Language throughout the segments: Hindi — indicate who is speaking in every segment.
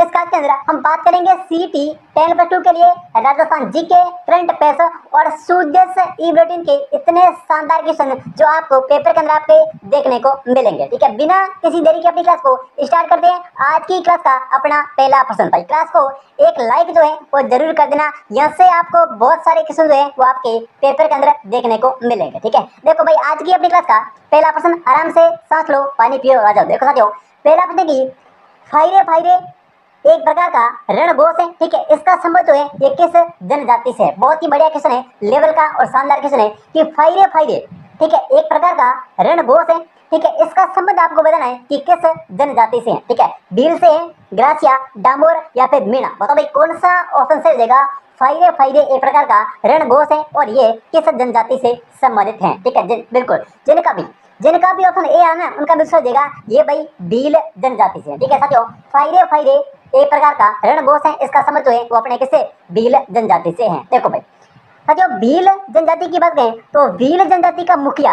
Speaker 1: इस क्लास के अंदर हम बात करेंगे सीटी 10+2 के लिए राजस्थान जीके करंट अफेयर्स और सूर्य ई बुलेटिन के इतने शानदार क्वेश्चन जो आपको पेपर के अंदर आपके देखने को मिलेंगे। ठीक है, बिना किसी देरी के अपनी क्लास को स्टार्ट करते हैं। आज की क्लास का अपना पहला प्रश्न भाई, क्लास को एक लाइक जो है वो जरूर कर देना। यहाँ से आपको बहुत सारे क्वेश्चन जो है वो आपके पेपर के अंदर देखने को मिलेंगे। ठीक है, देखो भाई आज की अपनी क्लास का पहला प्रश्न, आराम से सांस लो, पानी पियो, आ जाओ। देखो साथियों, पहला प्रश्न की फायरे फायरे एक प्रकार का रणघोष है। ठीक है, इसका संबंध जो है ये किस जनजाति से है? बहुत ही बढ़िया क्वेश्चन है, लेवल का और शानदार क्वेश्चन है कि फायरे फायरे, ठीक है, एक प्रकार का रणघोष है। ठीक है, इसका संबंध आपको बताना है कि किस जनजाति से है। ठीक है, भील से है, ग्रासिया, डामोर या फिर मीणा। बताओ भाई कौन सा ऑप्शन सही रहेगा? फायरे फायरे एक प्रकार का रणघोष है और ये किस जनजाति से संबंधित है? ठीक है, बिल्कुल जिनका भी ऑप्शन ए आना उनका भी सही देगा ये भाई भील जनजाति से। ठीक है साथियों, फायरे फायरे एक प्रकार का रणघोष है, इसका समझ जो है वो अपने किससे? भील जनजाति से है। देखो भाई साथियों, भील जनजाति की बात करें तो भील जनजाति का मुखिया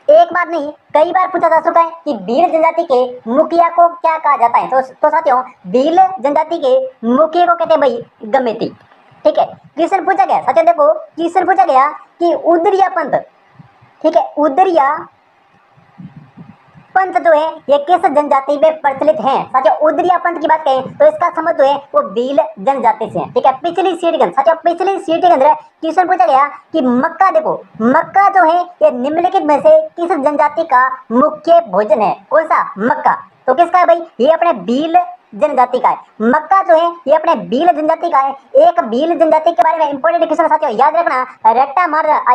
Speaker 1: एक बार नहीं कई बार पूछा जा चुका है कि भील जनजाति के मुखिया को क्या कहा जाता है। तो साथियों, भील जनजाति के मुखिया को कहते हैं भाई गमेती। ठीक है, क्वेश्चन पूछा गया साथियों, देखो क्वेश्चन पूछा गया कि उदरिया पंथ, ठीक है, उदरिया पंथ जो है ये किस जनजाति में प्रचलित है? साथियों, उदरिया पंथ की बात करें तो इसका संबंध जो है वो भील जनजाति से है। ठीक है, पिछली सीट के अंदर क्वेश्चन पूछा गया कि मक्का, देखो मक्का जो है ये निम्नलिखित में से किस जनजाति का मुख्य भोजन है? कौन सा? मक्का। तो किसका है भाई? ये अपने भील जनजाति का है। मक्का जो है ये अपने भील जनजाति का है। एक भील जनजाति के बारे में इंपॉर्टेंट क्वेश्चन साथियों याद रखना,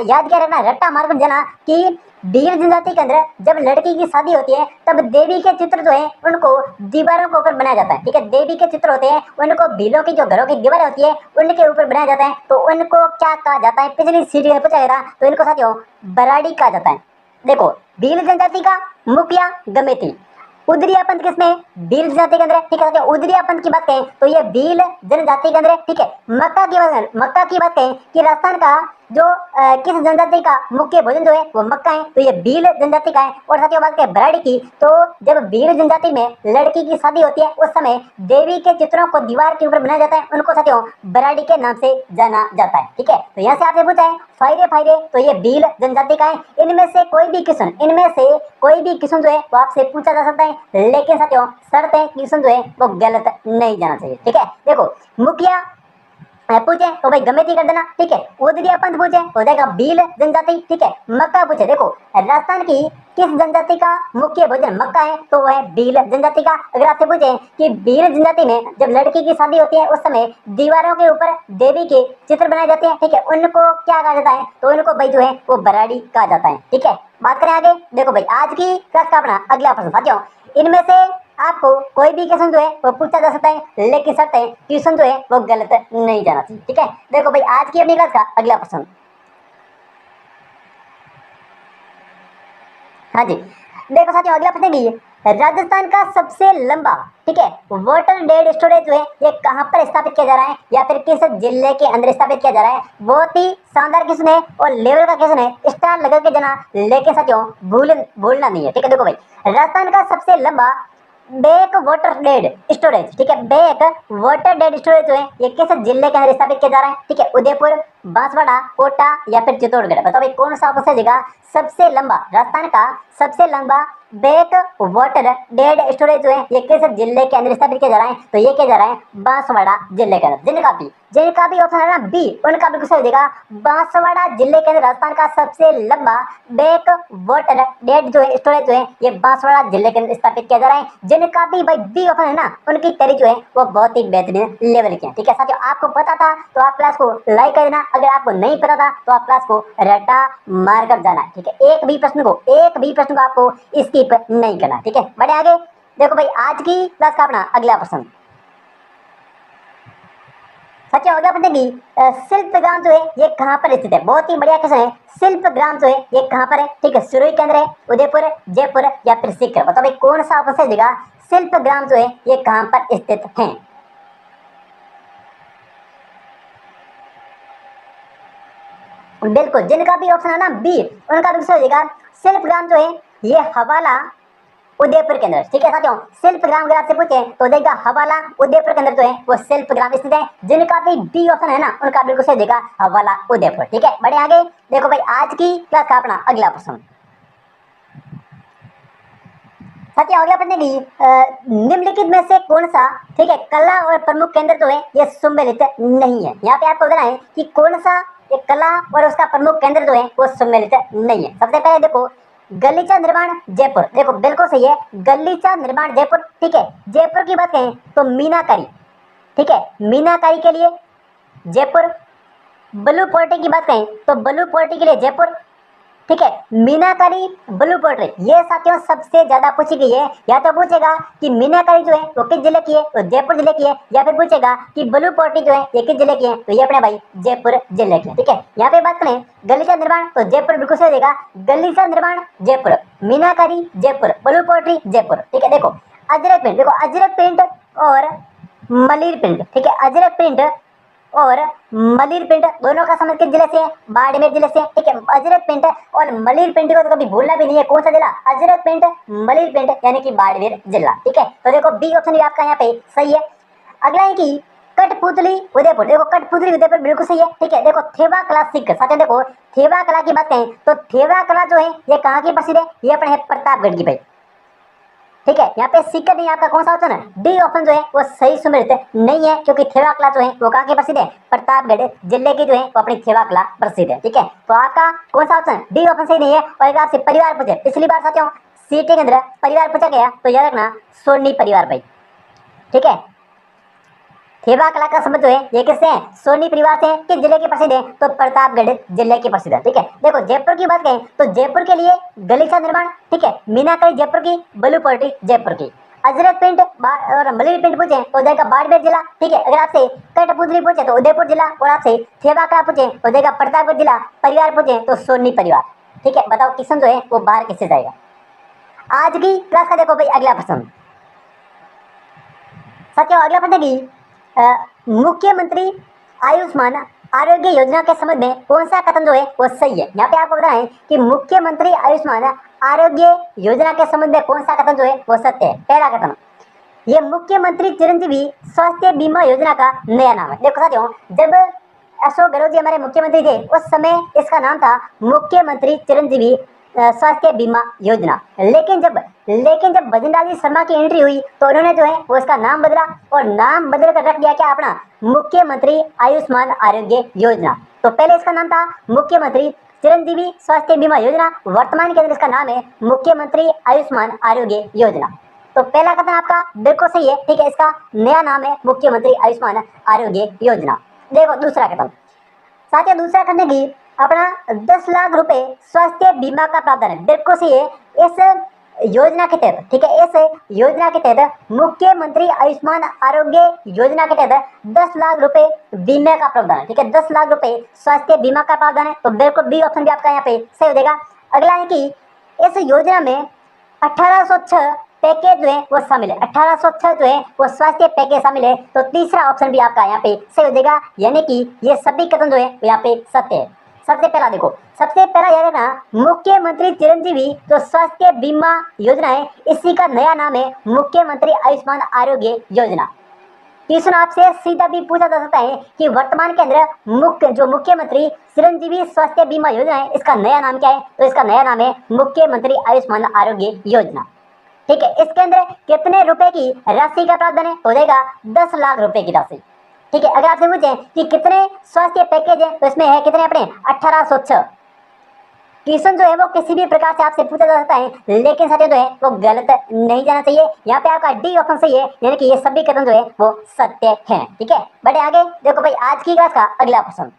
Speaker 1: याद क्या रखना, रट्टा मार कर जाना कि भील जनजाति के अंदर जब लड़की की शादी होती है तब देवी के चित्र जो है उनको दीवारों के ऊपर बनाया जाता है। ठीक है, देवी के चित्र होते हैं उनको भीलों की जो घरों की दीवारें होती है उनके ऊपर बनाया जाता है। तो उनको क्या कहा जाता है? पिछली सीढ़ी में पूछा गया था, तो इनको साथियों बराड़ी कहा जाता है। देखो, भील जनजाति का मुखिया गमेती, उदरिया पंथ किसमें? भील जनजाति के अंदर। ठीक है, उदरिया पंथ की बात करें तो ये भील जनजाति के अंदर है। ठीक है, मक्का की बात करें कि राजस्थान का जो किस जनजाति का मुख्य भोजन जो है वो मक्का है, तो ये भील जनजाति का है। और साथियों बात करें बराड़ी की, तो जब भील जनजाति में लड़की की शादी होती है उस समय देवी के चित्रों को दीवार के ऊपर बनाया जाता है, उनको साथियों बराड़ी के नाम से जाना जाता है। ठीक है, तो यहाँ से आपसे पूछा है फायरे फायरे, तो ये भील जनजाति का है। इनमें से कोई भी क्वेश्चन जो है वो आपसे पूछा जा सकता है, लेकिन साथियों शर्त है क्वेश्चन जो है वो गलत नहीं जाना चाहिए। ठीक है, देखो मुखिया पूछे तो भाई गमेती कर देना। ठीक है, उदरिया पंथ पूछे हो जाएगा भील जनजाति। ठीक है, मक्का पूछे, देखो राजस्थान की किस जनजाति का मुख्य भोजन मक्का है, तो वह है भील जनजाति का। अगर आपसे पूछे कि भील जनजाति में जब लड़की की शादी होती है उस समय दीवारों के ऊपर देवी के चित्र बनाए जाते हैं, ठीक है, उनको क्या कहा जाता है? तो उनको भाई जो है वो बराड़ी कहा जाता है। ठीक है, बात करें आगे, देखो भाई आज की क्लास का अपना अगला प्रश्न साथियों, इनमें से आपको कोई भी क्वेश्चन जो है वो पूछा जा सकता है, लेकिन शर्त है क्वेश्चन जो है वो गलत नहीं जाना चाहिए। ठीक है, देखो भाई आज की अपनी क्लास का अगला प्रश्न, हाँ जी, देखो साथियों अगला प्रश्न की राजस्थान का सबसे लंबा, ठीक है, वाटर डेड स्टोरेज जो है ये कहाँ पर स्थापित किया जा रहा है या फिर किस जिले के अंदर स्थापित किया जा रहा है? बहुत ही शानदार क्वेश्चन है और लेवल का क्वेश्चन है, स्टार लगा के जाना, लेकिन साथियों भूलना नहीं है। ठीक है, देखो भाई राजस्थान का सबसे लंबा बैक वाटर डेड स्टोरेज, ठीक है, बैक वाटर डेड स्टोरेज जो है ये किस जिले के अंदर स्थापित किया जा रहा है? ठीक है, उदयपुर, बांसवाड़ा, कोटा या फिर चित्तौड़गढ़। बताओ भाई कौन सा ऑप्शन देगा? सबसे लंबा, राजस्थान का सबसे लंबा बैक वाटर डेड स्टोरेज जो है ये किस जिले के अंदर स्थापित किया जा रहा है? तो ये किया जा रहा है बांसवाड़ा जिले के अंदर। जिनका भी ऑप्शन है ना बी, उनका बिल्कुल सही देगा। बांसवाड़ा जिले के अंदर राजस्थान का सबसे लंबा बैक वाटर डेड जो है स्टोरेज जो है ये बांसवाड़ा जिले के अंदर स्थापित किया जा रहा है। जिनका भी भाई बी ऑप्शन है ना उनकी तैयारी जो है वो बहुत ही बेहतरीन लेवल की है। ठीक है साथियों, आपको पता था तो आप क्लास को लाइक कर देना, अगर आपको नहीं पता था तो आप क्लास को रट्टा मार कर जाना। ठीक है, एक भी प्रश्न को आपको स्किप नहीं करना। ठीक है, बढ़े आगे, देखो भाई आज की क्लास का अपना अगला प्रश्न सच्चा अगला प्रश्न की शिल्प ग्राम जो है ये कहाँ पर स्थित है? बहुत ही बढ़िया क्वेश्चन है, शिल्प ग्राम जो है ये कहाँ पर है? ठीक है, सुरुई के अंदर है, उदयपुर, जयपुर या फिर सीकर। बताओ भाई कौन सा ऑप्शन सही देगा? शिल्प ग्राम जो है ये कहाँ पर स्थित है? बिल्कुल, जिनका भी ऑप्शन है ना बी, उनका बिल्कुल सही देगा। शिल्प ग्राम जो है ये हवाला उदयपुर के अंदर। ठीक है साथियों, शिल्पग्राम अगर आपसे पूछे तो देगा हवाला उदयपुर के अंदर जो है वो शिल्पग्राम स्थित है। जिनका भी डी ऑप्शन है ना उनका बिल्कुल सही देगा हवाला उदयपुर। ठीक है, बढ़े आगे। देखो भाई आज की क्लास का अपना अगला प्रश्न। साथियों अगला प्रश्न की निम्नलिखित में से कौन सा, ठीक है, कला और प्रमुख केंद्र जो है ये सम्मिलित नहीं है। यहाँ पे आपको बताना है कि कौन सा एक कला और उसका प्रमुख केंद्र जो है वो सम्मिलित नहीं है। सबसे पहले देखो गलीचा निर्माण जयपुर, देखो बिल्कुल सही है, गलीचा निर्माण जयपुर। ठीक है, जयपुर की बात करें तो मीनाकारी, ठीक है, मीनाकारी के लिए जयपुर। ब्लू पोर्ट्री की बात करें तो ब्लू पोर्ट्री के लिए जयपुर। ठीक है, मीनाकारी ब्लू पोर्ट्री ये साथियों सबसे ज्यादा पूछी गई है। या तो पूछेगा कि मीनाकारी जो है वो किस जिले की है तो जयपुर जिले की है, या फिर पूछेगा कि ब्लू पोर्ट्री जो है ये किस जिले की है तो ये अपने भाई जयपुर जिले की है। ठीक है, यहाँ पे बात करें गलीचा निर्माण तो जयपुर बिल्कुल सही देगा, गलीचा निर्माण जयपुर, मीनाकारी जयपुर, ब्लू पोर्ट्री जयपुर। ठीक है, देखो अजरक प्रिंट, देखो अजरक प्रिंट और मलिर प्रिंट, ठीक है, अजरक प्रिंट और मलिर प्रिंट दोनों का संबंध किस जिले से है, बाड़मेर जिले से। ठीक है, अजरक प्रिंट और मलिर प्रिंट को तो कभी भूलना भी नहीं है, कौन सा जिला, अजरक प्रिंट मलिर प्रिंट यानी कि बाड़मेर जिला। ठीक है, तो देखो बी ऑप्शन भी आपका यहाँ पे सही है। अगला है कि कठपुतली उदयपुर, देखो कठपुतली उदयपुर बिल्कुल सही है। ठीक है, देखो थेवा कला सीख, साथियों देखो थेवा कला की बात करें तो थेवा कला जो है ये कहाँ की प्रसिद्ध है, ये अपने है प्रतापगढ़ की भाई। ठीक है, यहाँ पे सीकर नहीं आपका कौन सा ऑप्शन है, डी ऑप्शन जो है वो सही सुमेलित नहीं है, क्योंकि थेवा कला जो है वो कहाँ की प्रसिद्ध है, प्रतापगढ़ जिले की जो है वो अपनी थेवा कला प्रसिद्ध है। ठीक है, तो आपका कौन सा ऑप्शन, डी ऑप्शन सही नहीं है। और अगर आपसे परिवार पूछे, पिछली बार साथियों सीटी के अंदर परिवार पूछा गया तो याद रखना सोनी परिवार भाई। ठीक है, थेवा कला का संबंध जो है ये किससे है, सोनी परिवार से। किस जिले की प्रसिद्ध है तो प्रतापगढ़ जिले की प्रसिद्ध है। ठीक है, देखो जयपुर की बात करें तो जयपुर के लिए गलीचा निर्माण, ठीक है, मीनाकारी जयपुर की, ब्लू पोर्ट्री जयपुर की। अजरक प्रिंट और मलिर प्रिंट पूछे तो देगा बाड़मेर जिला। ठीक है, अगर आपसे कठपुतली पूछे तो उदयपुर जिला, और आपसे थेवा कला पूछे तो देगा प्रतापगढ़ जिला, परिवार पूछे तो सोनी परिवार। ठीक है, बताओ किशन जो है वो बाहर किससे जाएगा। आज की क्लास का देखो भाई अगला प्रश्न। साथियों अगला प्रश्न की मुख्यमंत्री आयुष्मान आरोग्य योजना के संबंध में कौन सा कथन जो है वो सही है। यहाँ पे आपको बताना है कि मुख्यमंत्री आयुष्मान आरोग्य योजना के संबंध में कौन सा कथन जो है वो सत्य है। पहला कथन, ये मुख्यमंत्री चिरंजीवी स्वास्थ्य बीमा योजना का नया नाम है। देखो साथियों जब अशोक गहलोत जी हमारे मुख्यमंत्री थे उस समय इसका नाम था मुख्यमंत्री चिरंजीवी स्वास्थ्य बीमा योजना। लेकिन जब भजनलाल जी शर्मा की एंट्री हुई तो उन्होंने जो है वो इसका नाम बदला और नाम बदल कर रख दिया क्या अपना मुख्यमंत्री आयुष्मान आरोग्य योजना। तो पहले इसका नाम था मुख्यमंत्री चिरंजीवी स्वास्थ्य बीमा योजना, वर्तमान के अंदर इसका नाम है मुख्यमंत्री आयुष्मान आरोग्य योजना। तो पहला कथन आपका बिल्कुल सही है। ठीक है, इसका नया नाम है मुख्यमंत्री आयुष्मान आरोग्य योजना। देखो दूसरा कथन, साथियों दूसरा कथन की अपना 10 लाख रुपए स्वास्थ्य बीमा का प्रावधान है। बिल्कुल सही है, इस योजना के तहत, ठीक है, इस योजना के तहत मुख्यमंत्री आयुष्मान आरोग्य योजना के तहत 10 लाख रुपए बीमा का प्रावधान है। ठीक है, 10 लाख रुपए स्वास्थ्य बीमा का प्रावधान है। तो बिल्कुल बी ऑप्शन भी आपका यहाँ पे सही हो जाएगा। अगला है कि इस योजना में 1806 पैकेज जो है वो शामिल है, 1806 जो है वो स्वास्थ्य पैकेज शामिल है। तो तीसरा ऑप्शन भी आपका यहाँ पे सही हो जाएगा, यानी कि ये सभी कथन जो है वो यहाँ पे सत्य है। सबसे पहला देखो, सबसे पहला याद रखना मुख्यमंत्री चिरंजीवी जो स्वास्थ्य बीमा योजना है इसी का नया नाम है मुख्यमंत्री आयुष्मान आरोग्य योजना। क्वेश्चन आपसे सीधा भी पूछा जा सकता है कि वर्तमान के अंदर जो मुख्यमंत्री चिरंजीवी स्वास्थ्य बीमा योजना है इसका नया नाम क्या है, तो इसका नया नाम है मुख्यमंत्री आयुष्मान आरोग्य योजना। ठीक है, इसके अंदर कितने रुपए की राशि का प्रावधान है, हो जाएगा 10 लाख रुपए की राशि। ठीक है, अगर आपसे पूछे कि कितने स्वास्थ्य पैकेज है तो इसमें है कितने अपने 1806। क्वेश्चन जो है वो किसी भी प्रकार से आपसे पूछा जा सकता है, लेकिन साथियों जो है वो गलत नहीं जाना चाहिए। यहाँ पे आपका डी ऑप्शन सही है, यानी कि ये सभी कथन जो है वो सत्य हैं। ठीक है, बढ़े आगे। देखो भाई आज की क्लास का अगला प्रश्न,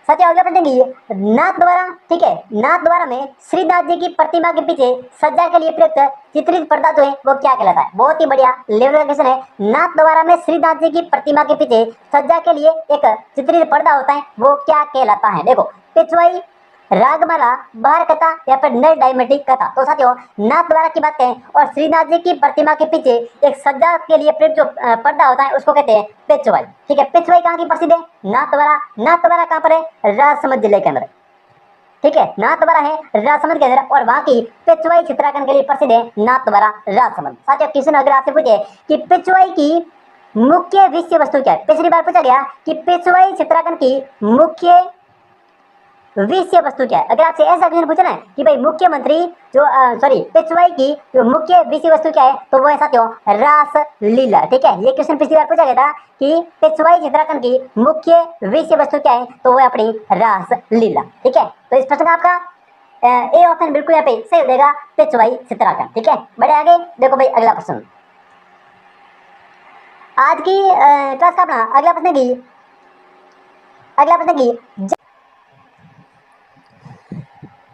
Speaker 1: साथियों अगला प्रश्न की नाथ द्वारा, ठीक है, नाथ द्वारा में श्रीनाथ जी की प्रतिमा के पीछे सज्जा के लिए प्रयुक्त चित्रित पर्दा जो है वो क्या कहलाता है। बहुत ही बढ़िया लेवल का क्वेश्चन है। नाथ द्वारा में श्रीनाथ जी की प्रतिमा के पीछे सज्जा के लिए एक चित्रित पर्दा होता है वो क्या कहलाता है। देखो पिछवाई, रागमाला, बाहर कथा या फिर नल डायमेट्रिक कथा। तो साथियों नाथ द्वारा की बात करें और श्रीनाथ जी की प्रतिमा के पीछे एक सज्जा के लिए प्रयुक्त जो पर्दा होता है उसको कहते हैं पिछवाई। ठीक है, पिछवाई कहाँ की प्रसिद्ध है, नाथ द्वारा। नाथ द्वारा कहाँ पर है, राजसमंद जिले के अंदर। ठीक है। नाथद्वारा है राजसमंद के अंदर, और वहाँ की पिछवाई चित्रांकन के लिए प्रसिद्ध है नाथद्वारा राजसमंद। साथियों क्वेश्चन अगर आपसे पूछे कि पिछवाई की मुख्य विषय वस्तु क्या है, पिछली बार पूछा गया कि पिछवाई चित्रांकन की मुख्य विषय वस्तु क्या है। अगर आपसे ऐसा क्वेश्चन पूछना है कि भाई मुख्यमंत्री जो पिछवाई की जो मुख्य विषय वस्तु क्या है, तो वो है साथियों रास लीला। ठीक है, ये क्वेश्चन पिछली बार पूछा गया था कि पिछवाई चित्रांकन की मुख्य विषय वस्तु क्या है, तो वो है अपनी रास लीला। ठीक है, तो इस प्रश्न का आपका ए ऑप्शन बिल्कुल यहाँ पे सही हो जाएगा, पिछवाई चित्रांकन। ठीक है, बढ़े आगे देखो भाई अगला प्रश्न। आज की क्लास का अपना अगला प्रश्न की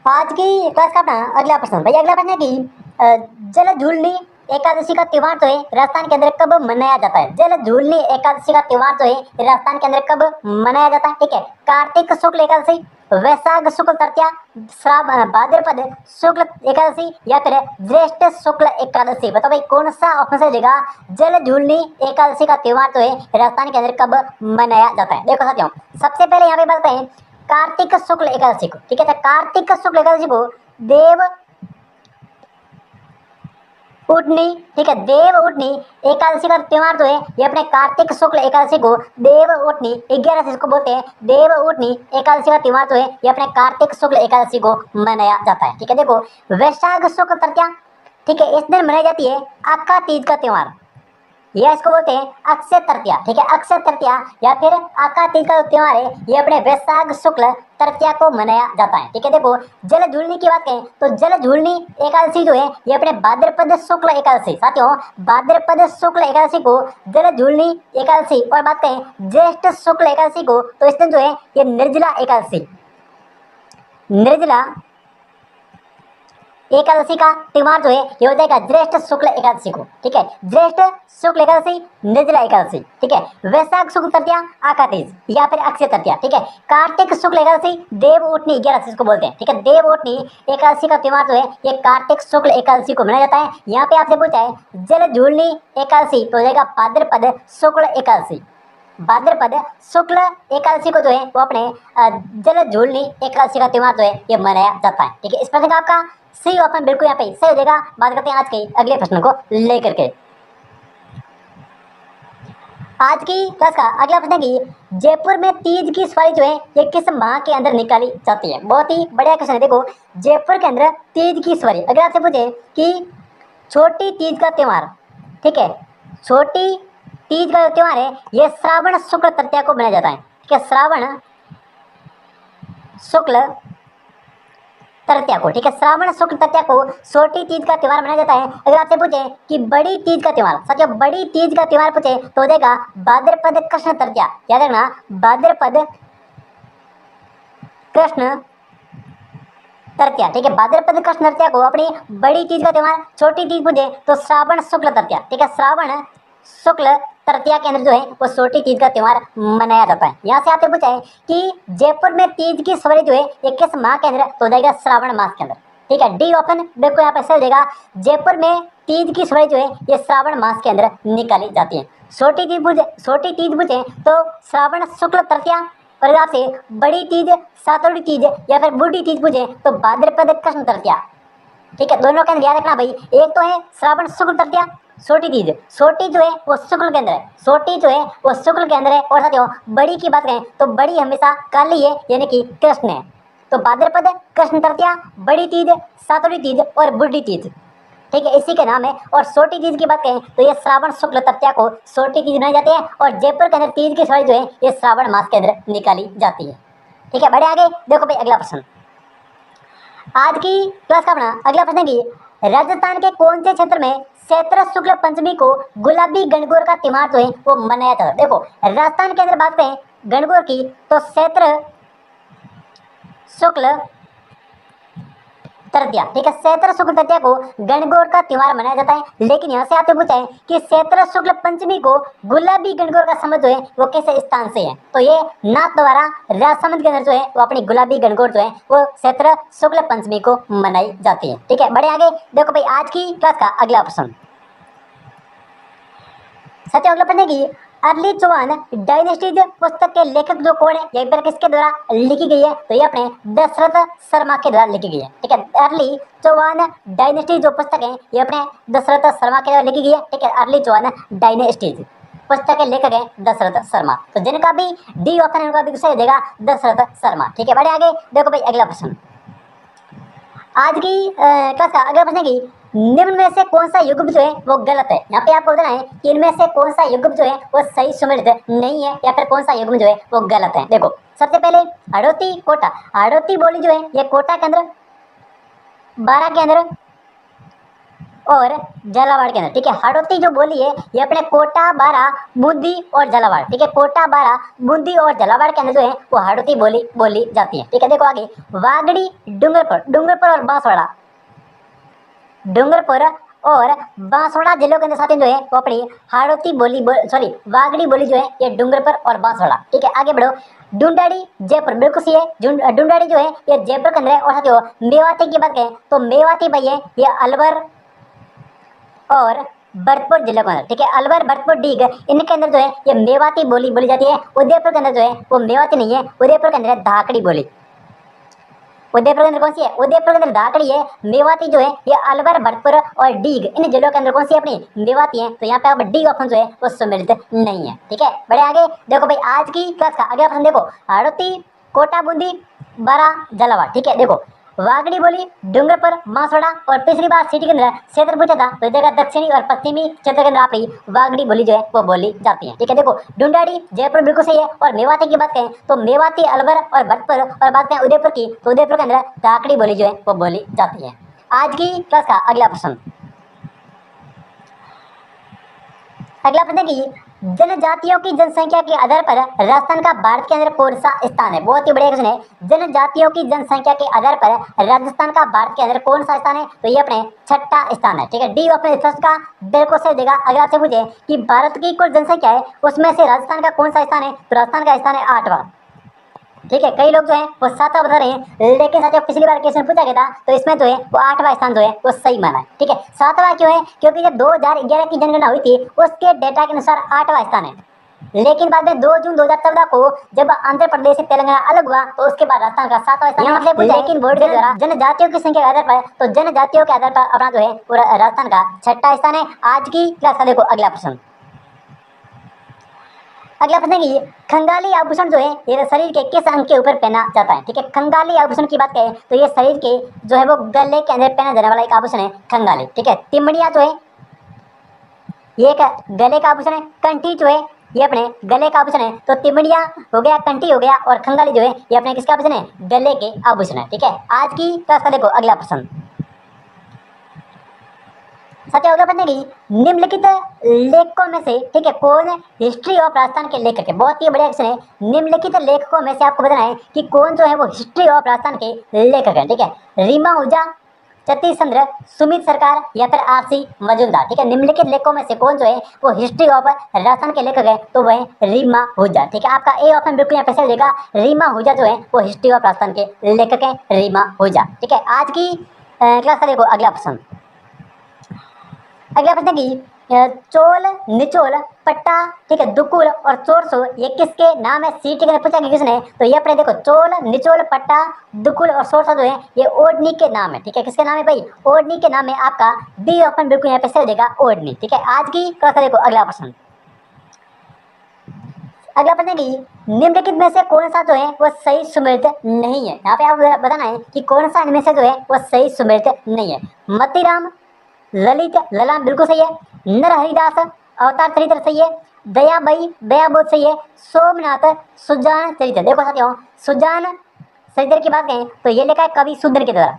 Speaker 1: आज की क्लास का अपना अगला प्रश्न भाई, अगला प्रश्न है कि जल झूलनी एकादशी का त्योहार जो है राजस्थान के अंदर कब मनाया जाता है। जल झूलनी एकादशी का त्योहार जो है राजस्थान के अंदर कब मनाया जाता है। ठीक है, कार्तिक शुक्ल एकादशी, वैशाख शुक्ल तृतीया, भाद्रपद शुक्ल एकादशी या फिर ज्येष्ठ शुक्ल एकादशी। बताओ भाई कौन सा ऑप्शन सही होगा। जल झूलनी एकादशी का त्योहार जो है राजस्थान के अंदर कब मनाया जाता है। देखो साथियों, सबसे पहले यहाँ पे बात करें कार्तिक शुक्ल एकादशी को। ठीक है, तो कार्तिक शुक्ल एकादशी को देव उठनी, ठीक है, देव उठनी एकादशी का त्योहार जो है ये अपने कार्तिक शुक्ल एकादशी को देव उठनी 11 को बोलते हैं। देव उठनी एकादशी का त्योहार जो है ये अपने कार्तिक शुक्ल एकादशी को मनाया जाता है। ठीक है, देखो वैशाख शुक्ल तृतीया, ठीक है, इस दिन मनाई जाती है अक्का तीज का त्योहार, यह इसको बोलते हैं अक्षय तृतीया। ठीक है, अक्षय तृतीया या फिर आका तीज का त्योहार है ये अपने वैशाख शुक्ल तृतीया को मनाया जाता है। ठीक है, देखो जल झूलनी की बात करें तो जल झूलनी एकादशी जो है ये अपने भाद्रपद शुक्ल एकादशी, साथियों भाद्रपद शुक्ल एकादशी को जल झूलनी एकादशी, और बात करें ज्येष्ठ शुक्ल एकादशी को तो इस दिन जो है ये निर्जला एकादशी, निर्जला एकादशी का त्योहार जो है ये हो जाएगा ज्येष्ठ शुक्ल एकादशी को। ठीक है, ज्येष्ठ शुक्ल एकादशी निर्जला एकादशी। ठीक है, वैशाख शुक्ल तृतीया आका तीज या फिर अक्षय तृतीया। ठीक है, कार्तिक शुक्ल एकादशी देव उठनी 11 को बोलते हैं। ठीक है, देव उठनी एकादशी का त्योहार जो है ये कार्तिक शुक्ल एकादशी को मनाया जाता है। यहाँ पे आपसे पूछा है जल झूलनी एकादशी तो हो जाएगा भाद्रपद शुक्ल एकादशी, भाद्रपद शुक्ल एकादशी को जो है वो अपने जल झूलनी एकादशी का त्योहार जो है ये मनाया जाता है। ठीक है, इस प्रश्न का आपका सही ऑप्शन बिल्कुल यहाँ पे सही हो जाएगा। बात करते हैं आज के अगले प्रश्न को लेकर के। आज की क्लास का अगला प्रश्न की जयपुर में तीज की सवारी जो है ये किस माह के अंदर निकाली जाती है। बहुत ही बढ़िया क्वेश्चन है। देखो जयपुर के अंदर तीज की सवारी अगर आपसे पूछे कि छोटी तीज का त्योहार, ठीक है, छोटी तीज का त्योहार है ये श्रावण शुक्ल तृतीया को मनाया जाता है। ठीक है, श्रावण शुक्ल तृतीया को, ठीक है, श्रावण शुक्ल तृतीया को छोटी तीज का त्योहार मनाया जाता है। अगर आपसे पूछे कि बड़ी तीज का त्योहार, साथियों बड़ी तीज का त्योहार पूछे तो हो जाएगा भाद्रपद कृष्ण तृतीया, याद रखना भाद्रपद कृष्ण तृतीया। ठीक है, भाद्रपद कृष्ण तृतीया को अपनी बड़ी तीज का त्योहार, छोटी तीज पूछे तो श्रावण शुक्ल तृतीया। ठीक है, श्रावण शुक्ल तृतीया के अंदर जो है वो छोटी तीज का त्योहार मनाया जाता है। यहाँ से आपसे पूछा है कि जयपुर में तीज की सवारी जो है ये किस माह के अंदर तो हो जाएगा श्रावण मास के अंदर। ठीक है, डी ऑप्शन बिल्कुल यहाँ पे सही हो जाएगा। जयपुर में तीज की सवारी जो है ये श्रावण मास के अंदर निकाली जाती है। छोटी तीज पूछे तो श्रावण शुक्ल तृतीया, और आपसे बड़ी तीज सातोड़ी तीज या फिर बूढ़ी तीज पूछे तो भाद्रपद कृष्ण तृतीया। ठीक है, दोनों के अंदर याद रखना भाई, एक तो है श्रावण शुक्ल तृतीया छोटी तीज, छोटी जो है वो शुक्ल के अंदर है, छोटी जो है वो शुक्ल के अंदर है। और साथियों बड़ी की बात करें तो बड़ी हमेशा काली है यानी कि कृष्ण है। तो भाद्रपद कृष्ण तृतीया, बड़ी तीज, सातोड़ी तीज और बूढ़ी तीज, ठीक है, इसी के नाम है। और छोटी तीज की बात करें तो ये श्रावण शुक्ल तृतीया को छोटी तीज मनाई जाती है। और जयपुर के अंदर तीज की सवारी जो है ये श्रावण मास के अंदर निकाली जाती है। ठीक है, बढ़े आगे देखो भाई अगला प्रश्न। आज की क्लास का अपना अगला प्रश्न की राजस्थान के कौन से क्षेत्र में चैत्र शुक्ल पंचमी को गुलाबी गणगौर का त्योहार जो है वो मनाया जाता है। देखो राजस्थान के अंदर बात करें गणगौर की तो चैत्र शुक्ल तृतीया, ठीक है, चैत्र शुक्ल तृतीया को गणगौर का त्योहार मनाया जाता है। लेकिन यहाँ से आपसे पूछा है कि चैत्र शुक्ल पंचमी को गुलाबी गणगौर का संबंध जो है वो किस स्थान से है, तो ये नाथद्वारा राजसमंद के अंदर जो है वो अपनी गुलाबी गणगौर जो है वो चैत्र शुक्ल पंचमी को मनाई जाती है। ठीक है, बढ़े आगे देखो भाई आज की क्लास का अगला प्रश्न। साथियों अगला प्रश्न की अर्ली चौहान डायनेस्टीज पुस्तक के लेखक जो कौन है, ये पर किसके द्वारा लिखी गई है, तो ये अपने दशरथ शर्मा के द्वारा लिखी गई है। ठीक है, अर्ली चौहान डायनेस्टी जो पुस्तक है ये अपने दशरथ शर्मा के द्वारा लिखी गई है। ठीक है, अर्ली चौहान डायनेस्टीज पुस्तक के लेखक है दशरथ शर्मा। तो जिनका भी डी ऑप्शन है उनका भी सही देगा दशरथ शर्मा। ठीक है, बढ़े आगे। देखो भाई अगला प्रश्न, आज की क्लास का अगला प्रश्न है कि निम्न में से कौन सा युग्म जो है वो गलत है। यहाँ पे आपको बताना है कि इनमें से कौन सा युग्म जो है वो सही सुमेलित नहीं है या फिर कौन सा युग्म जो है वो गलत है। देखो सबसे पहले हड़ौती कोटा, हड़ौती बोली जो है ये कोटा के अंदर, बारा के अंदर और झालावाड़ के अंदर। ठीक है, हड़ौती जो बोली है ये अपने कोटा, बारा, बूंदी और झालावाड़। ठीक है, कोटा, बारा, बूंदी और झालावाड़ के अंदर जो है वो हड़ौती बोली जाती है। ठीक है, देखो आगे वागड़ी, डूंगरपुर और बांसवाड़ा, डूंगरपुर और बांसवाड़ा जिलों के अंदर साथियों जो है वो अपनी हाड़ौती वागड़ी बोली जो है ये डूंगरपुर और बांसवाड़ा। ठीक है, आगे बढ़ो। ढूंढाड़ी जयपुर, बिल्कुल सही है। ढूंढाड़ी जो है ये जयपुर के अंदर है। और साथियों मेवाती की बात करें तो मेवाती भाई है ये अलवर और भरतपुर जिले के अंदर। ठीक है, अलवर, भरतपुर, डीग इनके अंदर जो है ये मेवाती बोली जाती है। उदयपुर के अंदर जो है वो मेवाती नहीं है, उदयपुर के अंदर है धाकड़ी बोली। उदयपुर के अंदर कौन सी है, उदयपुर के अंदर धाकड़ी है। मेवाती जो है ये अलवर, भरतपुर और डीग इन जिलों के अंदर कौन सी है अपनी मेवाती है। तो यहाँ पे आप डी ऑप्शन जो है वो सम्मिलित नहीं है। ठीक है, बढ़े आगे। देखो भाई आज की क्लास का अगला प्रश्न देखो, हड़ौती, कोटा, बूंदी, बारा, झालावाड़। ठीक है, देखो वागड़ी बोली, डूंगरपुर, बांसवाड़ा और पिछली बार सिटी के अंदर क्षेत्र पूछा था तो जगह दक्षिणी और पश्चिमी क्षेत्र के अंदर आपकी वागड़ी बोली जो है वो बोली जाती है। ठीक है, देखो ढूंढाड़ी जयपुर बिल्कुल सही है। और मेवाती की बात करें तो मेवाती, अलवर और भरतपुर और बात करें उदयपुर की तो उदयपुर के अंदर धाकड़ी बोली जो है वो बोली जाती है। आज की क्लास का अगला प्रश्न, अगला प्रश्न की जनजातियों की जनसंख्या के आधार पर राजस्थान का भारत के अंदर कौन सा स्थान है। बहुत ही बढ़िया क्वेश्चन है। जनजातियों की जनसंख्या के आधार पर राजस्थान का भारत के अंदर कौन सा स्थान है, तो ये अपने छठा स्थान है। ठीक है, डी ऑप्शन फर्स्ट का बिल्कुल सही देगा। अगर आपसे पूछे कि भारत की कुल जनसंख्या है उसमें से राजस्थान का कौन सा स्थान है, तो राजस्थान का स्थान है 8वां। ठीक है, कई लोग जो है वो 7वां बता रहे हैं, लेकिन साथियों पिछली बार क्वेश्चन पूछा गया था तो इसमें जो है वो 8वां स्थान जो है वो सही माना है। ठीक है, 7वां क्यों है, क्योंकि जब 2011 की जनगणना हुई थी उसके डेटा के अनुसार 8वां स्थान है। लेकिन बाद में 2 जून 2014 को जब आंध्र प्रदेश से तेलंगाना अलग हुआ तो उसके बाद राजस्थान का 7वां स्थान मतलब लेकिन बोर्ड के द्वारा जनजातियों की संख्या के आधार पर, तो जनजातियों के आधार पर अपना जो है वो राजस्थान का 6ठा स्थान है। आज की क्लास का देखो अगला प्रश्न, अगला प्रश्न है कि खंगाली आभूषण जो है ये शरीर के किस अंग के ऊपर पहना जाता है। ठीक है, खंगाली आभूषण की बात करें तो ये शरीर के जो है वो गले के अंदर पहना जाने वाला एक आभूषण है खंगाली। ठीक है, तिमड़िया जो है ये एक गले का आभूषण है। कंठी जो है ये अपने गले का आभूषण है। तो तिमड़िया हो गया, कंठी हो गया और खंगाली जो है ये अपने किसका आभूषण है, गले के आभूषण है। ठीक है, आज की क्लास का देखो अगला प्रश्न, साथियों अगला प्रश्न है कि निम्नलिखित लेखकों में से ठीक है कौन हिस्ट्री ऑफ राजस्थान के लेखक है। बहुत ही बढ़िया क्वेश्चन है। निम्नलिखित लेखकों में से आपको बताना है कि कौन जो है वो हिस्ट्री ऑफ राजस्थान के लेखक है। ठीक है, रीमा आहूजा, सतीश चंद्र, सुमित सरकार या फिर आरसी मजूमदार। ठीक है, निम्नलिखित लेखकों में से कौन जो है वो हिस्ट्री ऑफ राजस्थान के लेखक है, तो वह रीमा आहूजा। ठीक है, आपका ए ऑप्शन बिल्कुल यहाँ पे सही देगा। रीमा आहूजा जो है वो हिस्ट्री ऑफ राजस्थान के लेखक है, रीमा आहूजा। ठीक है, आज की क्लास का देखो अगला प्रश्न, अगला प्रश्न की चोल, निचोल, पट्टा, ठीक है, दुकुल और चोरसो ये किसके नाम है। सीटी के पूछा गया किसने, तो ये अपने देखो चोल, निचोल, पट्टा, दुकुल और चोरसो जो है ये ओढ़नी के नाम है। ठीक है, किसके नाम है भाई, ओढ़नी के नाम है। आपका डी ऑप्शन बिल्कुल यहाँ पे सही देगा, ओढ़नी। ठीक है, आज की क्लास का देखो अगला प्रश्न, अगला प्रश्न की निम्नलिखित में से कौन सा जो है वो सही सुमेलित नहीं है। यहाँ पे आप बताना है कि कौन सा इनमें से जो है वो सही सुमेलित नहीं है। मतीराम, ललित, ललाम बिल्कुल सही है। नर हरिदास, अवतार चरित्र सही है। दयाबई, दयाबोध सही है। सोमनाथ, सुजान चरित्र। देखो साथियों सुजान चरित्र की बात करें तो ये लिखा है कवि शूद्र के द्वारा,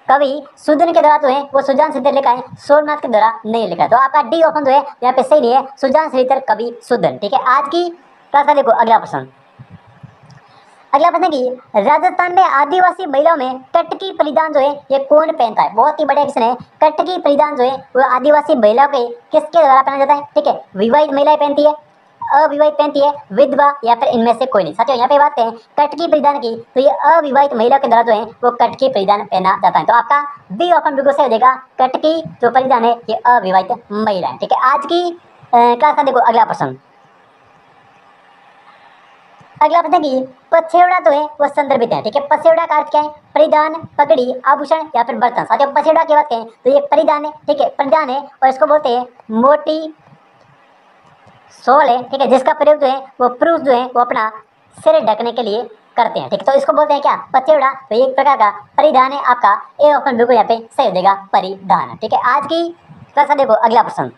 Speaker 1: कवि शूद्र के द्वारा जो है वो सुजान चरित्र लिखा है, सोमनाथ के द्वारा नहीं लिखा है। तो आपका डी ऑप्शन जो है यहाँ पे सही नहीं है, सुजान चरित्र कवि शूद्र। ठीक है, आज की क्लास का देखो अगला प्रश्न, अगला प्रश्न की राजस्थान में आदिवासी महिलाओं में कटकी परिधान जो है ये कौन पहनता है। बहुत ही बढ़िया क्वेश्चन है। कटकी परिधान जो है वो आदिवासी महिलाओं के किसके द्वारा पहना जाता है। ठीक है, विवाहित महिलाएं पहनती है, अविवाहित पहनती है, विधवा या फिर इनमें से कोई नहीं। साथियों यहाँ पे बात करें कटकी परिधान की तो ये अविवाहित महिला के द्वारा जो है वो कटकी परिधान पहना जाता है। तो आपका बी ऑप्शन बिल्कुल सही हो जाएगा, कटकी जो परिधान है ये अविवाहित महिला है। ठीक है, आज की क्लास का देखो अगला प्रश्न। अगला प्रश्न की पछेवड़ा तो है वो संदर्भित है, ठीक है। पछेवड़ा का अर्थ क्या है? परिधान, पगड़ी, आभूषण या फिर बर्तन। साथियों पछेवड़ा की बात करें तो ये परिधान है, ठीक है, परिधान है और इसको बोलते हैं मोटी शॉल है, ठीक है, जिसका प्रयोग जो है वो पुरुष जो है वो अपना सिर ढकने के लिए करते हैं, ठीक है। तो इसको बोलते हैं क्या? पछेवड़ा। तो ये एक प्रकार का परिधान है आपका। ए ऑप्शन बिल्कुल यहाँ पे सही हो जाएगा, परिधान, ठीक है। आज की क्लास का देखो अगला प्रश्न।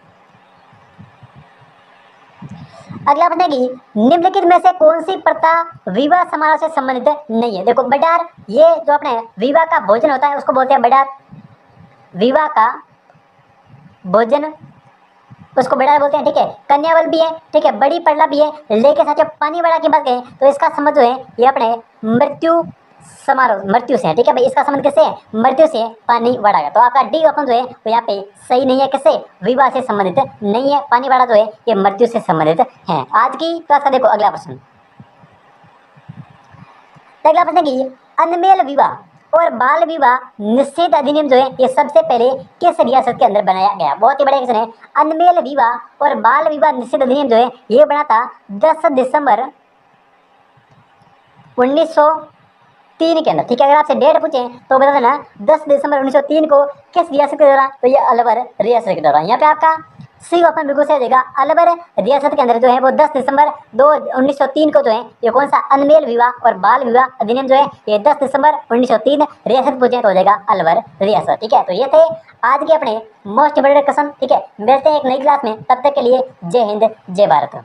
Speaker 1: अगला प्रश्न है कि निम्नलिखित में से कौन सी प्रथा विवाह समारोह से संबंधित नहीं है? देखो बडार, ये जो अपने विवाह का भोजन होता है उसको बोलते हैं बडार। विवाह का भोजन उसको बड़ा बोलते हैं, ठीक है। कन्यावल भी है, ठीक है, बड़ी पड़ला भी है, लेकिन साथियों पानी बड़ा की बात करें तो इसका संबंध जो है ये अपने मृत्यु समारोह, मृत्यु से है, ठीक है भाई। इसका संबंध किससे है? मृत्यु से, पानी बड़ा का। तो आपका डी ऑप्शन जो है वो यहाँ पे सही नहीं है। किससे? विवाह से संबंधित नहीं है। पानी बड़ा जो है ये मृत्यु से संबंधित है। आज की क्लास का देखो अगला प्रश्न। अगला प्रश्न की अनमेल विवाह और बाल विवाह निषेध अधिनियम जो है ये सबसे पहले किस रियासत के अंदर बनाया गया? बहुत ही बड़ा क्वेश्चन है। अनमेल विवाह और बाल विवाह निषेध अधिनियम जो है ये बना था 10 दिसंबर 1903 के अंदर, ठीक है। अगर आपसे डेट पूछे तो बता देना 10 दिसंबर 1903 को किस रियासत के दौरान? तो ये अलवर रियासत के दौरान। यहाँ पे आपका सी ऑप्शन बिल्कुल सही देगा। अलवर रियासत के अंदर जो है वो 10 दिसंबर 1903 को जो है ये कौन सा अनमेल विवाह और बाल विवाह अधिनियम जो है ये 10 दिसंबर 1903 रियासत पूछे तो हो जाएगा अलवर रियासत, ठीक है। तो ये थे आज के अपने मोस्ट इंपोर्टेंट क्वेश्चन, ठीक है। मिलते हैं एक नई क्लास में, तब तक के लिए जय हिंद जय भारत।